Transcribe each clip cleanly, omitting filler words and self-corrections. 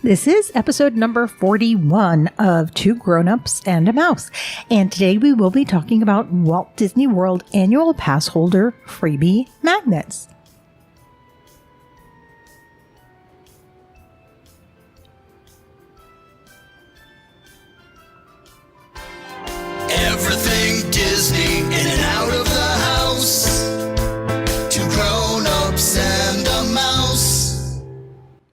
This is episode number 41 of Two Grown-Ups and a Mouse. And today we will be talking about Walt Disney World annual pass holder freebie magnets. Everything Disney in and out of the house. Two grown-ups and a mouse.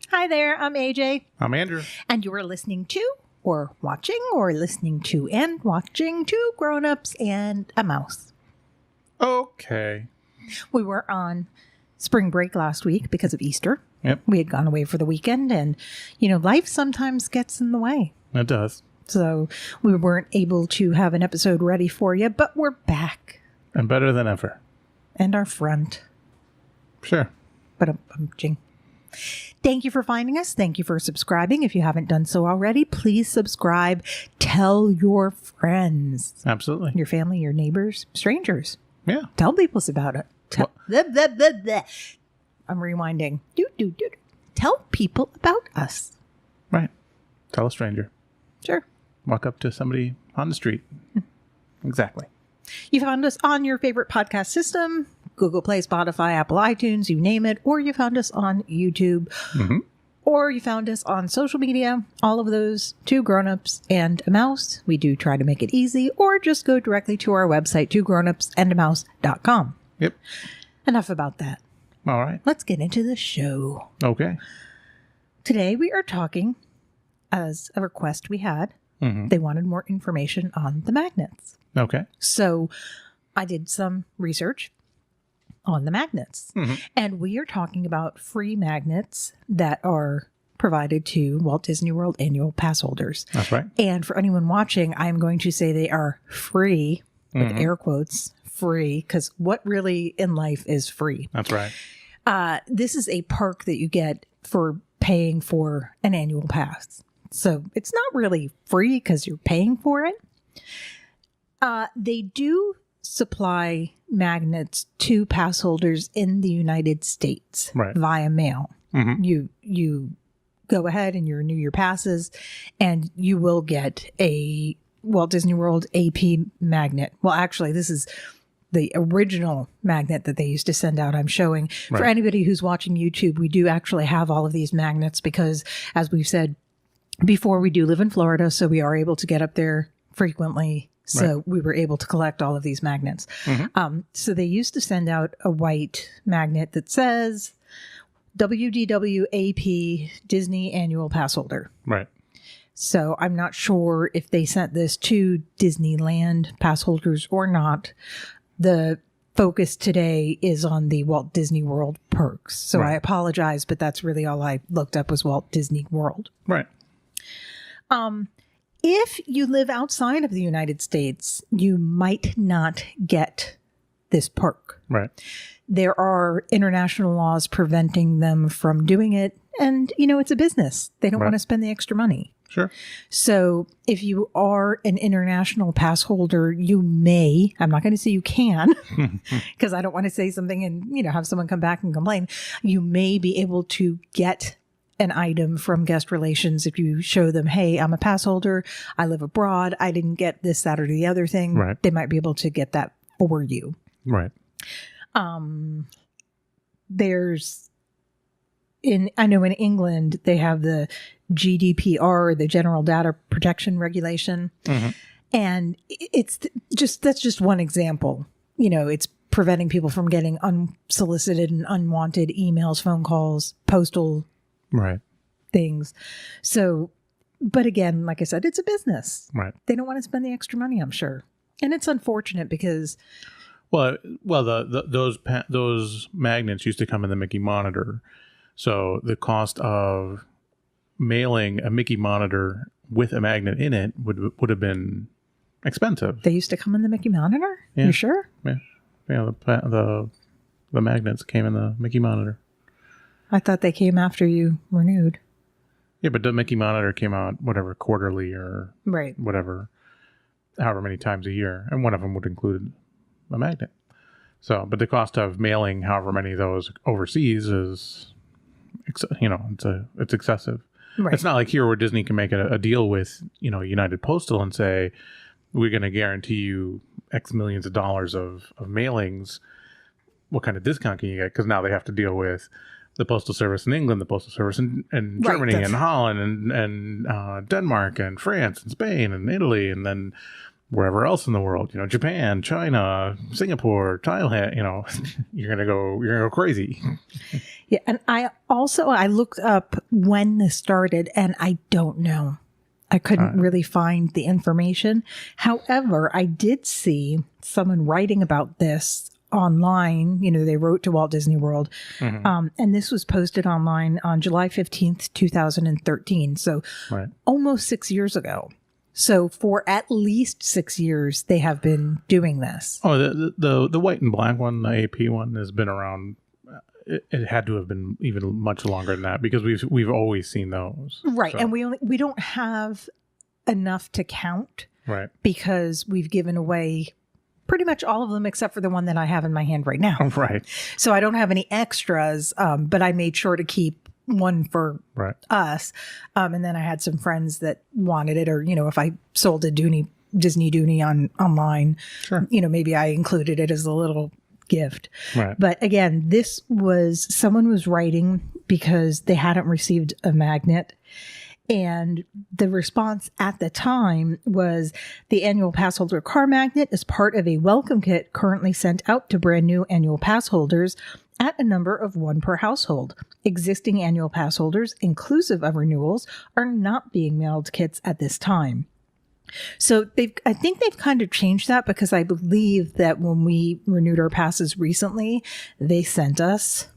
Hi there, I'm AJ. I'm Andrew. And you are listening to, or watching, or listening to and watching Two Grown-Ups and a Mouse. Okay. We were on spring break last week because of Easter. Yep. We had gone away for the weekend, and, life sometimes gets in the way. It does. So we weren't able to have an episode ready for you, but we're back. And better than ever. And our front. Sure. But thank you for finding us. Thank you for subscribing. If you haven't done so already, please subscribe. Tell your friends. Absolutely. Your family, your neighbors, strangers. Yeah. Tell people about it. I'm rewinding. Tell people about us. Right. Tell a stranger. Sure. Walk up to somebody on the street. Exactly. You found us on your favorite podcast system, Google Play, Spotify, Apple iTunes, you name it, or you found us on YouTube, or you found us on social media, all of those, Two Grown-Ups and a Mouse. We do try to make it easy, or just go directly to our website, twogrownupsandamouse.com. Yep. Enough about that. All right. Let's get into the show. Okay. Today we are talking, as a request we had, they wanted more information on the magnets. Okay. So I did some research on the magnets. And we are talking about free magnets that are provided to Walt Disney World annual pass holders. That's right. And for anyone watching, I'm going to say they are free, with air quotes, free, because what really in life is free? That's right. This is a perk that you get for paying for an annual pass. So it's not really free because you're paying for it. They do supply magnets to pass holders in the United States via mail. You go ahead and you renew your passes, and you will get a Walt Disney World AP magnet. Well, actually, this is the original magnet that they used to send out. I'm showing for anybody who's watching YouTube. We do actually have all of these magnets because, as we've said before, we do live in Florida, so we are able to get up there frequently. So we were able to collect all of these magnets. So they used to send out a white magnet that says WDW AP Disney Annual Pass Holder. Right. So I'm not sure if they sent this to Disneyland pass holders or not. The focus today is on the Walt Disney World perks. So I apologize, but that's really all I looked up was Walt Disney World. Right. If you live outside of the United States, you might not get this perk. Right. There are international laws preventing them from doing it. And, it's a business. They don't want to spend the extra money. Sure. So if you are an international pass holder, you may, I'm not going to say you can, because I don't want to say something and, have someone come back and complain. You may be able to get an item from guest relations if you show them, hey, I'm a pass holder, I live abroad, I didn't get this, that, or the other thing. Right. They might be able to get that for you. Right. I know in England they have the GDPR, the General Data Protection Regulation, and that's just one example. It's preventing people from getting unsolicited and unwanted emails, phone calls, postal things. So, but again, like I said, it's a business. Right. They don't want to spend the extra money, I'm sure. And it's unfortunate because... Well, those magnets used to come in the Mickey Monitor. So the cost of mailing a Mickey Monitor with a magnet in it would have been expensive. They used to come in the Mickey Monitor? Yeah. You sure? Yeah. Yeah, the magnets came in the Mickey Monitor. I thought they came after you renewed. Yeah, but the Mickey Monitor came out, quarterly or whatever, however many times a year. And one of them would include a magnet. So, but the cost of mailing however many of those overseas is, it's excessive. Right. It's not like here where Disney can make a deal with, United Postal and say, we're going to guarantee you X millions of dollars of mailings. What kind of discount can you get? Because now they have to deal with the Postal Service in England, the Postal Service in Germany and Holland and Denmark and France and Spain and Italy and then wherever else in the world, Japan, China, Singapore, Thailand, you're going to go crazy. Yeah. And I looked up when this started and I don't know. I couldn't really find the information. However, I did see someone writing about this online. They wrote to Walt Disney World. Mm-hmm. And this was posted online on July 15th, 2013. So almost 6 years ago. So for at least 6 years, they have been doing this. Oh, the white and black one, the AP one, has been around. It had to have been even much longer than that because we've always seen those. Right. So. And we don't have enough to count. Right. Because we've given away pretty much all of them except for the one that I have in my hand right now. Right. So I don't have any extras, but I made sure to keep one for us. And then I had some friends that wanted it, or, if I sold a Disney Dooney online, sure. Maybe I included it as a little gift. Right. But again, someone was writing because they hadn't received a magnet. And the response at the time was the annual pass holder car magnet is part of a welcome kit currently sent out to brand new annual pass holders at a number of one per household. Existing annual pass holders, inclusive of renewals, are not being mailed kits at this time. So I think they've kind of changed that because I believe that when we renewed our passes recently, they sent us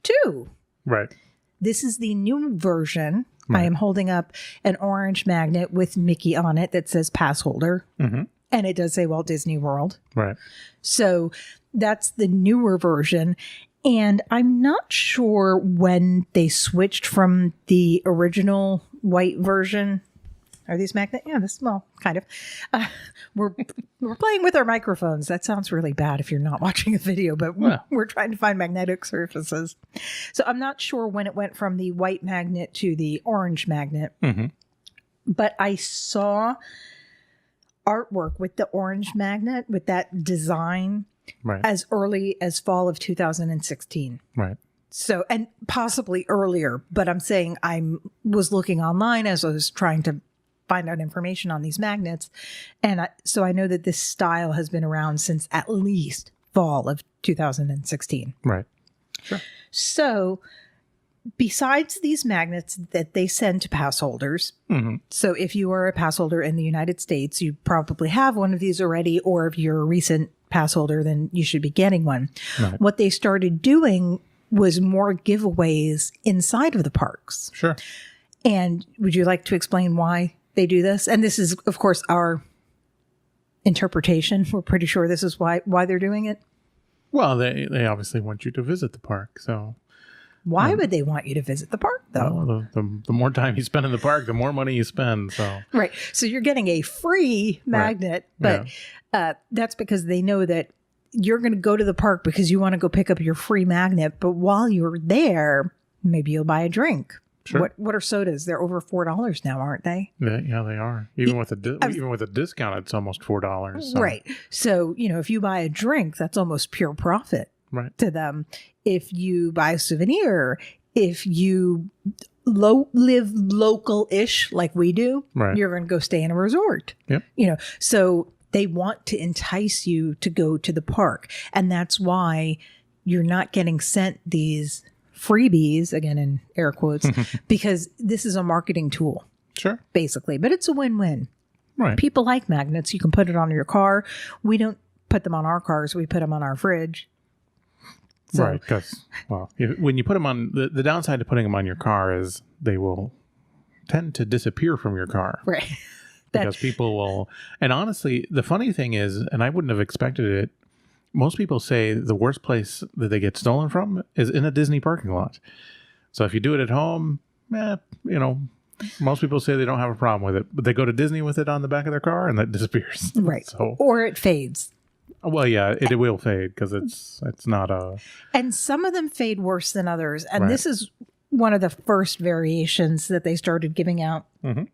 2. Right. This is the new version. Right. I am holding up an orange magnet with Mickey on it that says Passholder. Mm-hmm. And it does say Walt Disney World. Right. So that's the newer version. And I'm not sure when they switched from the original white version. Are these magnet? Yeah, kind of. We're playing with our microphones. That sounds really bad if you're not watching a video, but we're trying to find magnetic surfaces. So I'm not sure when it went from the white magnet to the orange magnet. Mm-hmm. But I saw artwork with the orange magnet, with that design, as early as fall of 2016. Right. So, and possibly earlier, but I'm saying I was looking online as I was trying to find out information on these magnets. And so I know that this style has been around since at least fall of 2016. Right. Sure. So besides these magnets that they send to pass holders, mm-hmm. So if you are a pass holder in the United States, you probably have one of these already, or if you're a recent pass holder, then you should be getting one. Right. What they started doing was more giveaways inside of the parks. Sure. And would you like to explain why they do this? And this is, of course, our interpretation. We're pretty sure this is why they're doing it. Well, they obviously want you to visit the park. So why would they want you to visit the park, though? Well, the more time you spend in the park, the more money you spend. So right. So you're getting a free magnet, but that's because they know that you're going to go to the park because you want to go pick up your free magnet. But while you're there, maybe you'll buy a drink. Sure. What are sodas? They're over $4 now, aren't they? Yeah, they are. Even with a discount, it's almost $4. So. Right. So, if you buy a drink, that's almost pure profit to them. If you buy a souvenir, if you live local-ish like we do, you're going to go stay in a resort. Yep. So they want to entice you to go to the park. And that's why you're not getting sent these freebies, again in air quotes, because this is a marketing tool. Sure. Basically. But it's a win-win. Right. People like magnets. You can put it on your car. We don't put them on our cars. We put them on our fridge. So. Right. Because, when you put them on, the downside to putting them on your car is they will tend to disappear from your car. Right. Because people will, and honestly, the funny thing is, and I wouldn't have expected it, most people say the worst place that they get stolen from is in a Disney parking lot. So if you do it at home, most people say they don't have a problem with it, but they go to Disney with it on the back of their car and that disappears. Right. Or it fades. Well, yeah, it will fade because it's not a... And some of them fade worse than others. And this is one of the first variations that they started giving out. Mm-hmm.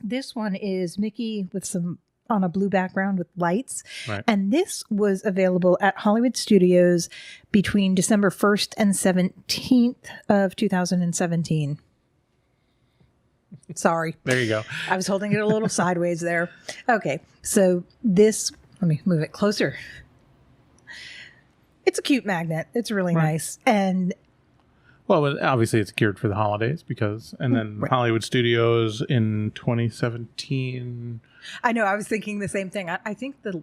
This one is Mickey with some on a blue background with lights. Right. And this was available at Hollywood Studios between December 1st and 17th of 2017. Sorry. There you go. I was holding it a little sideways there. Okay. So this, let me move it closer. It's a cute magnet. It's really nice. And well, obviously it's geared for the holidays and then Hollywood Studios in 2017. I know. I was thinking the same thing. I think the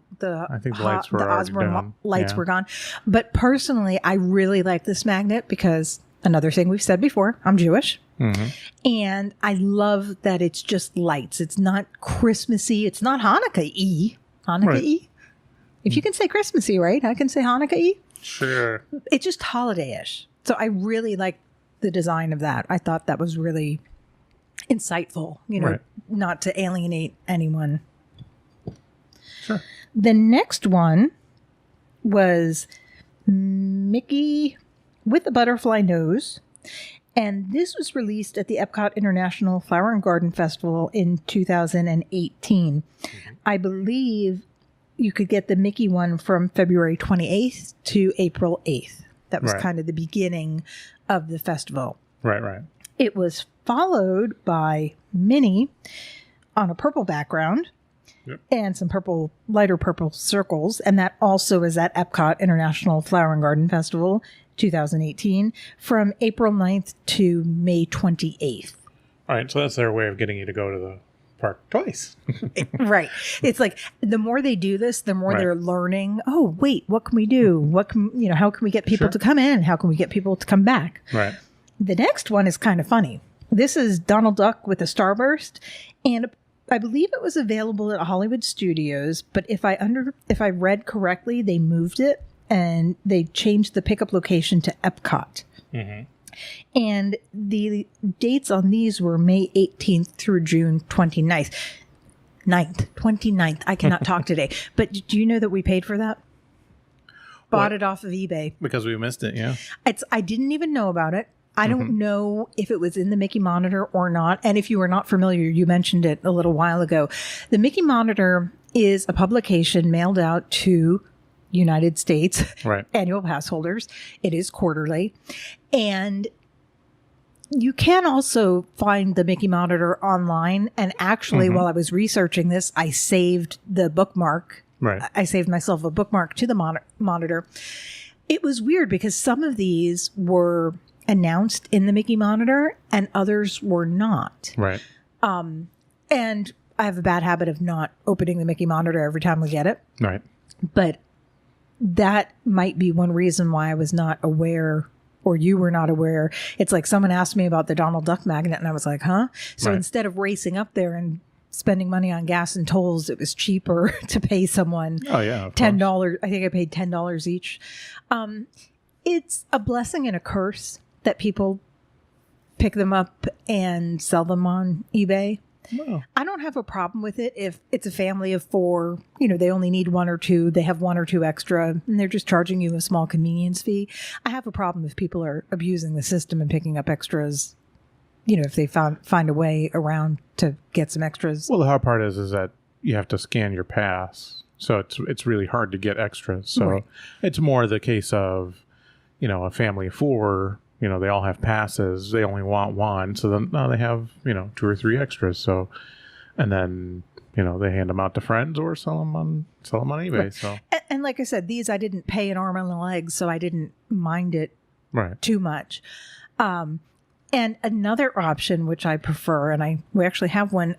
lights were the already Osborne done. lights were gone. But personally, I really like this magnet because another thing we've said before, I'm Jewish. Mm-hmm. And I love that it's just lights. It's not Christmassy. It's not Hanukkah-y. Hanukkah-y? If you can say Christmassy, right? I can say Hanukkah-y. Sure. It's just holiday-ish. So I really like the design of that. I thought that was really insightful, not to alienate anyone. Sure. The next one was Mickey with a butterfly nose. And this was released at the Epcot International Flower and Garden Festival in 2018. Mm-hmm. I believe you could get the Mickey one from February 28th to April 8th. That was kind of the beginning of the festival. Right. It was followed by Minnie on a purple background and some lighter purple circles. And that also is at Epcot International Flower and Garden Festival 2018 from April 9th to May 28th. All right. So that's their way of getting you to go to the park twice. Right. It's like the more they do this, the more they're learning. Oh, wait, what can we do? How can we get people to come in? How can we get people to come back? Right. The next one is kind of funny. This is Donald Duck with a starburst, and I believe it was available at Hollywood Studios, but if I read correctly, they moved it and they changed the pickup location to Epcot. Mm-hmm. And the dates on these were May 18th through June 29th. 29th. I cannot talk today. But do you know that we paid for that? Bought it off of eBay. Because we missed it, yeah. I didn't even know about it. I don't know if it was in the Mickey Monitor or not. And if you are not familiar, you mentioned it a little while ago. The Mickey Monitor is a publication mailed out to United States annual pass holders. It is quarterly. And you can also find the Mickey Monitor online. And actually, while I was researching this, I saved the bookmark. Right. I saved myself a bookmark to the monitor. It was weird because some of these were announced in the Mickey Monitor and others were not. Right. And I have a bad habit of not opening the Mickey Monitor every time we get it. Right. But that might be one reason why I was not aware, or you were not aware. It's like someone asked me about the Donald Duck magnet and I was like, huh? So instead of racing up there and spending money on gas and tolls, it was cheaper to pay someone $10. I think I paid $10 each. It's a blessing and a curse that people pick them up and sell them on eBay. Wow. I don't have a problem with it if it's a family of four, they only need one or two, they have one or two extra, and they're just charging you a small convenience fee. I have a problem if people are abusing the system and picking up extras, if they find a way around to get some extras. Well, the hard part is that you have to scan your pass. So it's really hard to get extras. So it's more the case of, a family of four, they all have passes. They only want one. So then now they have, 2 or 3 extras. So, and then, they hand them out to friends or sell them on eBay. Right. So, and like I said, these I didn't pay an arm and a leg, so I didn't mind it too much. And another option, which I prefer, and we actually have one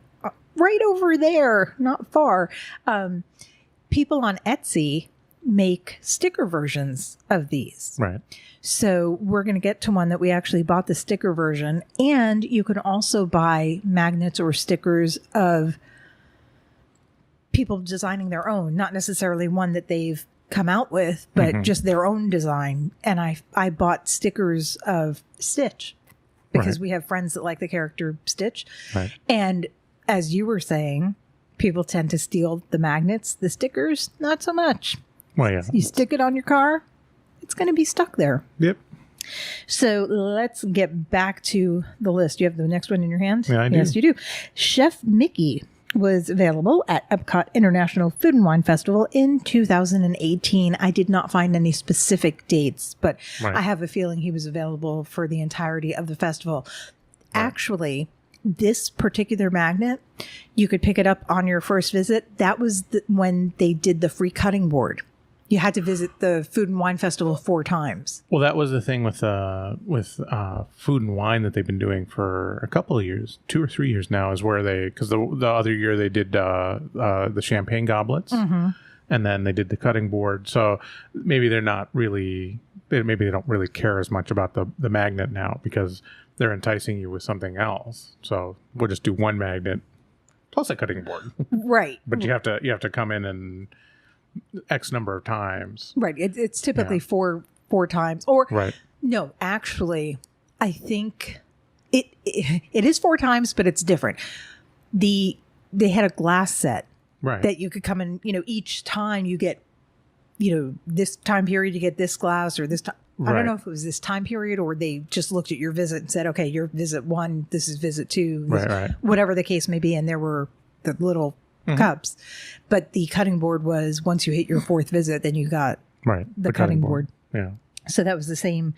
right over there, not far. People on Etsy make sticker versions of these. Right. So we're going to get to one that we actually bought the sticker version. And you can also buy magnets or stickers of people designing their own, not necessarily one that they've come out with, but just their own design. And I bought stickers of Stitch because we have friends that like the character Stitch. Right. And as you were saying, people tend to steal the magnets, the stickers, not so much. Well, yeah. You stick it on your car, it's going to be stuck there. Yep. So let's get back to the list. You have the next one in your hand? Yeah, I do. Yes, you do. Chef Mickey was available at Epcot International Food and Wine Festival in 2018. I did not find any specific dates, but Right. I have a feeling he was available for the entirety of the festival. Actually, this particular magnet, you could pick it up on your first visit. That was when they did the free cutting board. You had to visit the Food and Wine Festival 4 times. Well, that was the thing with food and wine that they've been doing for a couple of years, 2 or 3 years now, is where because the other year they did the champagne goblets, and then they did the cutting board. So maybe they're not really, maybe they don't really care as much about the magnet now because they're enticing you with something else. So we'll just do one magnet plus a cutting board, Right. but you have to come in and X number of times. Right. It's typically four times. Or Right. no, actually, I think it is 4 times, but it's different. They had a glass set Right. that you could come in, each time you get, this time period you get this glass or this time. I Right. don't know if it was this time period or they just looked at your visit and said, okay, your visit 1, this is visit 2, Right. whatever the case may be. And there were the little cups. But the cutting board was once you hit your 4th visit, then you got Right. the cutting board. Yeah. So that was the same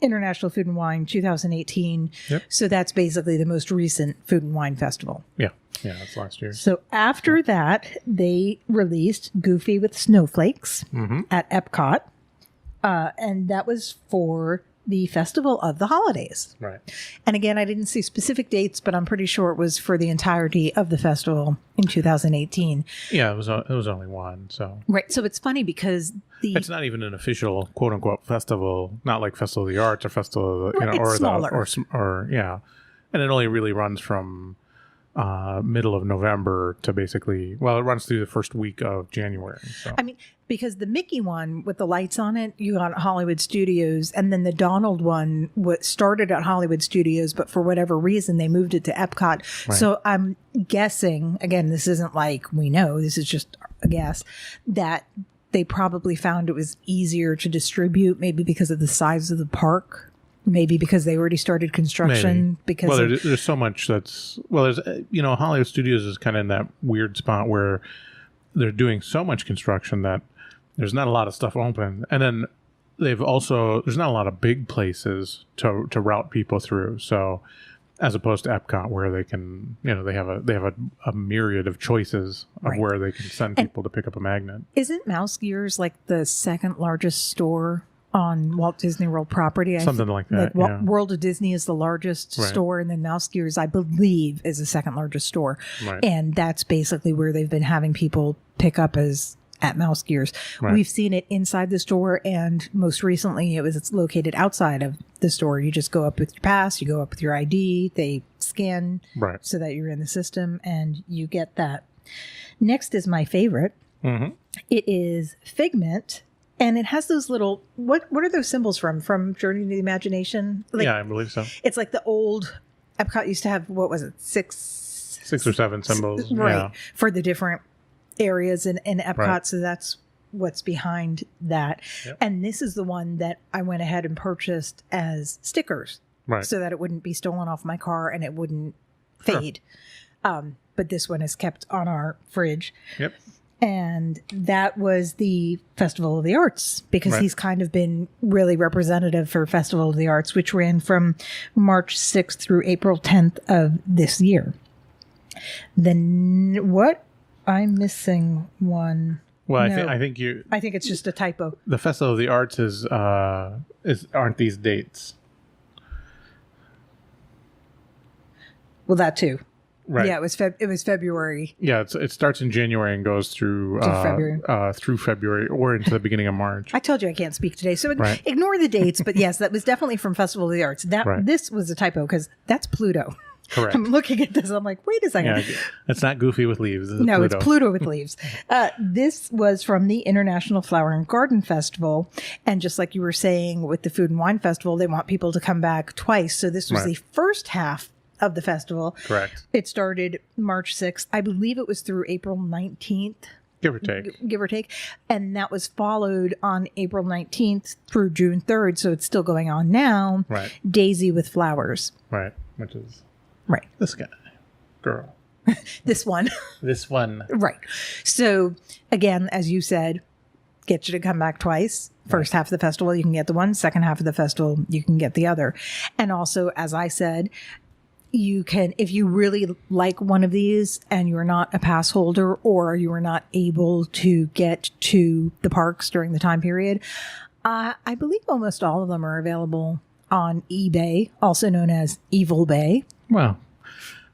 International Food and Wine 2018. Yep. So that's basically the most recent Food and Wine Festival. Yeah. Yeah. That's last year. So after that, they released Goofy with Snowflakes at Epcot. And that was for the Festival of the Holidays. Right. And again, I didn't see specific dates, but I'm pretty sure it was for the entirety of the festival in 2018. Yeah. It was only one. So. Right. So it's funny because It's not even an official quote unquote festival, not like Festival of the Arts or Festival of the, Right, it's smaller. or yeah. And it only really runs from middle of November to basically, it runs through the first week of January. So. I mean, because the Mickey one with the lights on it, you got Hollywood Studios, and then the Donald one started at Hollywood Studios, but for whatever reason, they moved it to Epcot. Right. So I'm guessing, again, this isn't like we know, this is just a guess, that they probably found it was easier to distribute, maybe because of the size of the park, maybe because they already started construction. Maybe. Because there's so much there's Hollywood Studios is kind of in that weird spot where they're doing so much construction that there's not a lot of stuff open, and then there's not a lot of big places to route people through. So as opposed to Epcot, where they can, they have a myriad of choices of Right. where they can send people to pick up a magnet. Isn't Mouse Gears like the second largest store on Walt Disney World property? Something like that, yeah. World of Disney is the largest Right. store, and then Mouse Gears, I believe, is the second largest store. Right. And that's basically where they've been having people pick up at Mouse Gears. Right. We've seen it inside the store, and most recently it's located outside of the store. You just go up with your pass, you go up with your ID, they scan Right. so that you're in the system, and you get that. Next is my favorite. Mm-hmm. It is Figment, and it has those little, what are those symbols from Journey to the Imagination? Like, Yeah, I believe so. it's like the old Epcot used to have, what was it, 6 or 7 symbols. right, Yeah. for the different areas in Epcot. Right. So that's what's behind that. Yep. And this is the one that I went ahead and purchased as stickers, Right. so that it wouldn't be stolen off my car and it wouldn't Sure. fade. But this one is kept on our fridge. Yep. And that was the Festival of the Arts, because Right. he's kind of been really representative for Festival of the Arts, which ran from March 6th through April 10th of this year. Then what? I'm missing one. Well, No. I think you. I think it's just a typo. The Festival of the Arts aren't these dates, Well, that too. right? Yeah, it was February. Yeah, it starts in January and goes through To February or into the beginning of March. I told you I can't speak today, so Right. ignore the dates. But yes, that was definitely from Festival of the Arts. Right. This was a typo because that's Pluto. Correct. I'm looking at this. I'm like, wait a second. Yeah, it's not Goofy with leaves. This is No, Pluto. it's Pluto with leaves. This was from the International Flower and Garden Festival. And just like you were saying with the Food and Wine Festival, they want people to come back twice. So this was Right. the first half of the festival. Correct. It started March 6th. I believe it was through April 19th. Give or take. Give or take. And that was followed on April 19th through June 3rd. So it's still going on now. Right. Daisy with Flowers. Right. Which is Right. this guy. Girl. This one. This one. Right. So again, as you said, get you to come back twice. First half of the festival, you can get the one. Second half of the festival, you can get the other. And also, as I said, you can, if you really like one of these and you're not a pass holder or you are not able to get to the parks during the time period, I believe almost all of them are available on eBay, also known as Evil Bay. Well,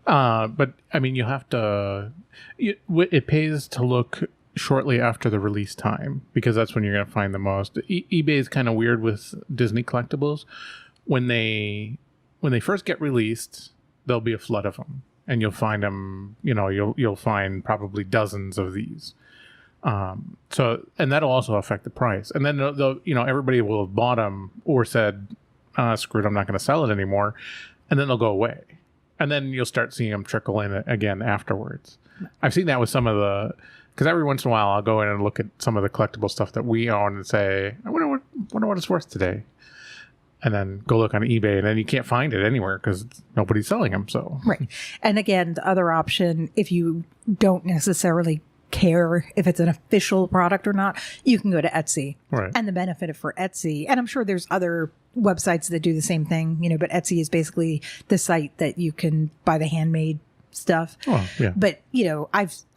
but I mean, you have to, it pays to look shortly after the release time, because that's when you're going to find the most. eBay is kind of weird with Disney collectibles. When they first get released, there'll be a flood of them, and you'll find them. You'll find probably dozens of these. So, and that'll also affect the price. And then everybody will have bought them or said, "Screw it, I'm not going to sell it anymore," and then they'll go away, and then you'll start seeing them trickle in again afterwards. I've seen that with some of the. Because every once in a while, I'll go in and look at some of the collectible stuff that we own and say, I wonder what it's worth today. And then go look on eBay, and then you can't find it anywhere because nobody's selling them. So Right. And again, the other option, if you don't necessarily care if it's an official product or not, you can go to Etsy. Right. And the benefit for Etsy, and I'm sure there's other websites that do the same thing, but Etsy is basically the site that you can buy the handmade stuff. Oh, yeah. But,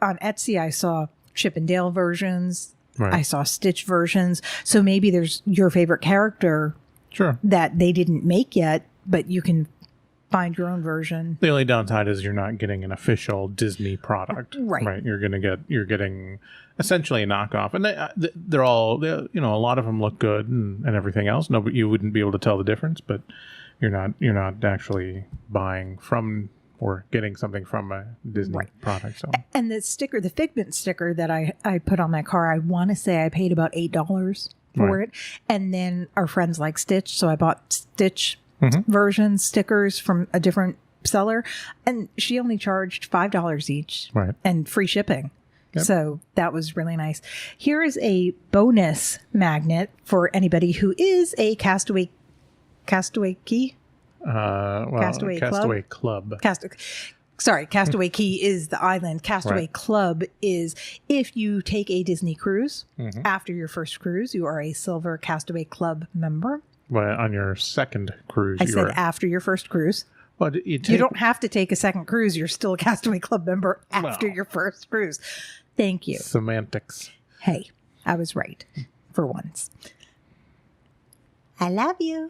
on Etsy, I saw Chip and Dale versions. Right. I saw Stitch versions. So maybe there's your favorite character Sure. that they didn't make yet, but you can find your own version. The only downside is you're not getting an official Disney product. Right. You're getting essentially a knockoff. And they're all, a lot of them look good and everything else. No, but you wouldn't be able to tell the difference, but you're not actually buying from or getting something from a Disney product. So. And the sticker, the Figment sticker that I put on my car, I want to say I paid about $8 for it. And then our friends like Stitch, so I bought Stitch version stickers from a different seller, and she only charged $5 each and free shipping. Yep. So that was really nice. Here is a bonus magnet for anybody who is a Castaway Key. Castaway Club. Castaway Key is the island. Castaway Club is if you take a Disney cruise after your first cruise, you are a Silver Castaway Club member. Well, on your second cruise, I said after your first cruise. Well, you don't have to take a second cruise. You're still a Castaway Club member after your first cruise. Thank you. Semantics. Hey, I was right for once. I love you.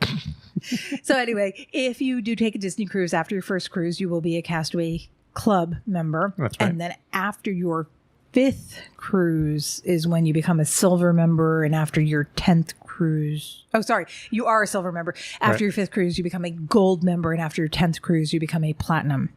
So anyway, if you do take a Disney cruise after your first cruise, you will be a Castaway Club member. That's right. And then after your 5th cruise is when you become a silver member. And after your 10th cruise, you are a silver member. After your 5th cruise, you become a gold member. And after your 10th cruise, you become a platinum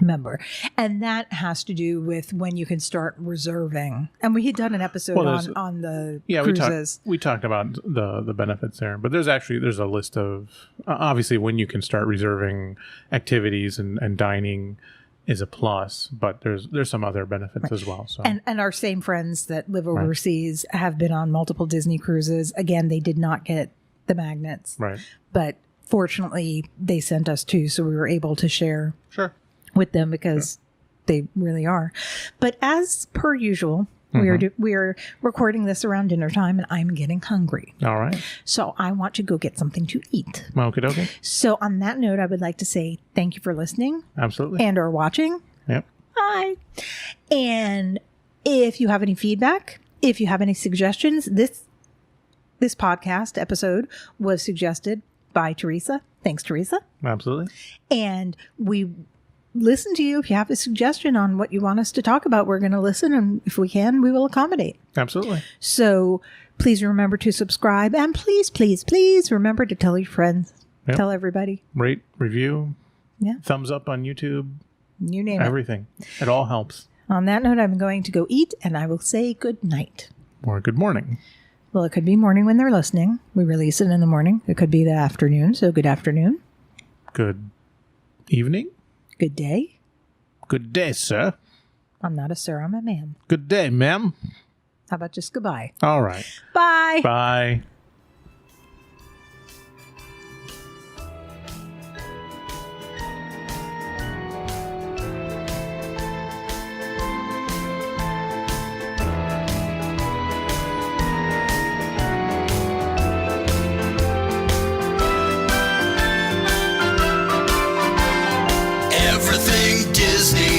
member. And that has to do with when you can start reserving. And we had done an episode on the cruises. We talked about the benefits there, but there's a list of obviously when you can start reserving activities and dining is a plus, but there's some other benefits as well. So and our same friends that live overseas have been on multiple Disney cruises. Again, they did not get the magnets, but fortunately they sent us 2, so we were able to share. Sure. With them because they really are. But as per usual, we are recording this around dinner time, and I'm getting hungry. All right. So I want to go get something to eat. Okay. So on that note, I would like to say thank you for listening. Absolutely. And or watching. Yep. Hi. And if you have any feedback, if you have any suggestions, this podcast episode was suggested by Teresa. Thanks, Teresa. Absolutely. And we listen to you. If you have a suggestion on what you want us to talk about, we're going to listen. And if we can, we will accommodate. Absolutely. So please remember to subscribe. And please, please, please remember to tell your friends. Yep. Tell everybody. Rate, review. Yeah. Thumbs up on YouTube. You name everything. It all helps. On that note, I'm going to go eat, and I will say good night. Or good morning. Well, it could be morning when they're listening. We release it in the morning. It could be the afternoon. So good afternoon. Good evening. Good day. Good day, sir. I'm not a sir, I'm a ma'am. Good day, ma'am. How about just goodbye? All right. Bye. Bye. Everything Disney